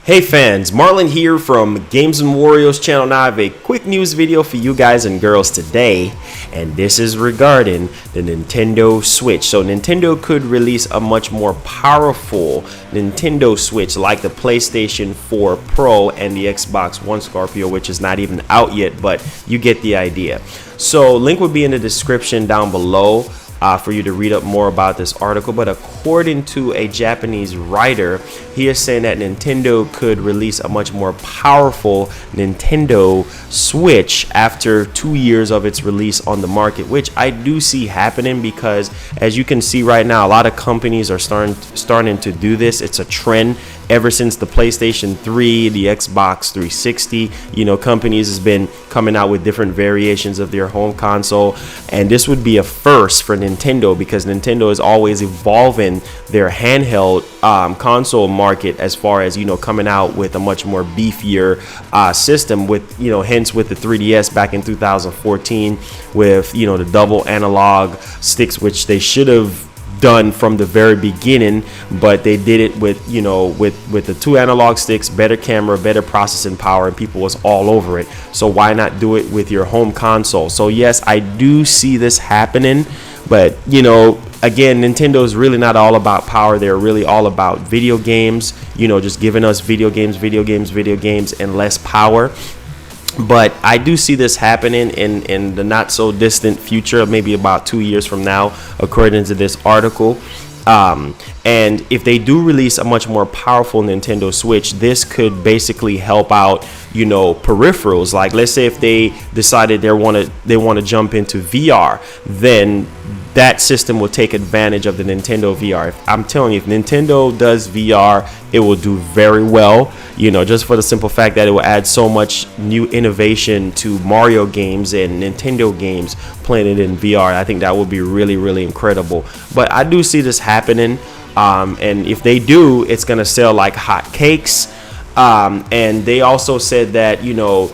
Hey fans, Marlon here from Games and Warriors channel. Now I have a quick news video for you guys and girls today, and this is regarding the Nintendo Switch. So Nintendo could release a much more powerful Nintendo Switch like the PlayStation 4 Pro and the Xbox One Scorpio, which is not even out yet, but you get the idea. So link will be in the description down below for you to read up more about this article. But according to a Japanese writer, he is saying that Nintendo could release a much more powerful Nintendo Switch after 2 years of its release on the market, which I do see happening because, as you can see right now, a lot of companies are starting to do this. It's a trend ever since the PlayStation 3, the Xbox 360. You know, companies has been coming out with different variations of their home console, and this would be a first for Nintendo because Nintendo is always evolving their handheld console market as far as, you know, coming out with a much more beefier system with, you know, hence with the 3DS back in 2014 with, you know, the double analog sticks, which they should have done from the very beginning, but they did it with, you know, with the two analog sticks, better camera, better processing power, and people was all over it. So why not do it with your home console? So yes, I do see this happening, but you know, again, Nintendo is really not all about power. They're really all about video games, you know, just giving us video games, and less power. But I do see this happening in the not so distant future, maybe about 2 years from now, according to this article. And if they do release a much more powerful Nintendo Switch, this could basically help out, you know, peripherals. Like, let's say if they decided they want to jump into VR, then that system will take advantage of the Nintendo VR. I'm telling you, if Nintendo does VR, it will do very well, you know, just for the simple fact that it will add so much new innovation to Mario games and Nintendo games playing it in VR. I think that would be really, really incredible. But I do see this happening, and if they do, it's gonna sell like hotcakes. And they also said that, you know,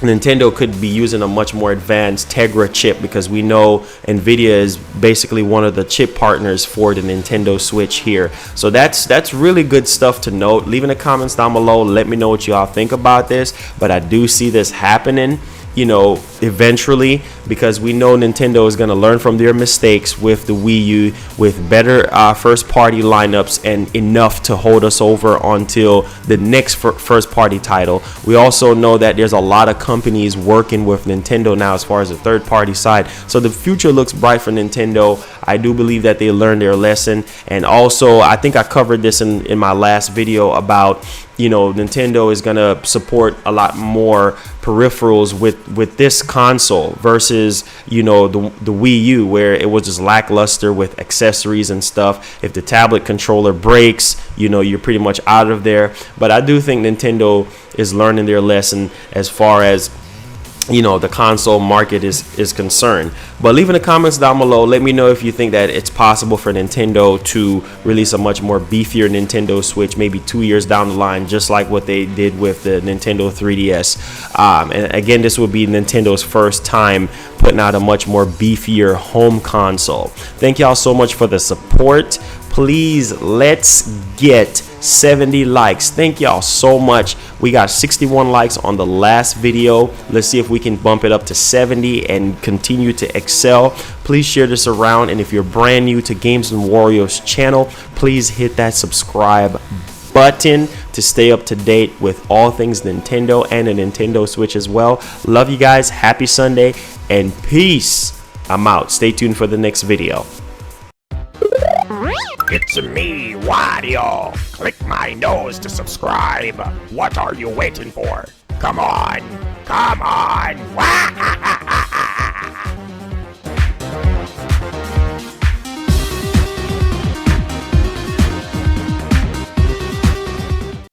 Nintendo could be using a much more advanced Tegra chip because we know Nvidia is basically one of the chip partners for the Nintendo Switch here. So that's really good stuff to note. Leave in the comments down below, let me know what you all think about this. But I do see this happening, you know, eventually, because we know Nintendo is going to learn from their mistakes with the Wii U, with better first party lineups and enough to hold us over until the next first party title. We also know that there's a lot of companies working with Nintendo now as far as the third party side, so the future looks bright for Nintendo. I do believe that they learned their lesson. And also, I think I covered this in my last video about, you know, Nintendo is going to support a lot more peripherals with this console versus, you know, the Wii U, where it was just lackluster with accessories and stuff. If the tablet controller breaks, you know, you're pretty much out of there. But I do think Nintendo is learning their lesson as far as, you know, the console market is concerned. But leave in the comments down below, let me know if you think that it's possible for Nintendo to release a much more beefier Nintendo Switch maybe 2 years down the line, just like what they did with the Nintendo 3DS. And again, this will be Nintendo's first time putting out a much more beefier home console. Thank y'all so much for the support. Please, let's get 70 likes. Thank y'all so much. We got 61 likes on the last video. Let's see if we can bump it up to 70 and continue to excel. Please share this around, and if you're brand new to Games and Warriors channel, please hit that subscribe button to stay up to date with all things Nintendo and the Nintendo Switch as well. Love you guys. Happy Sunday and peace. I'm out. Stay tuned for the next video. It's me, Wario. Click my nose to subscribe. What are you waiting for? Come on. Come on.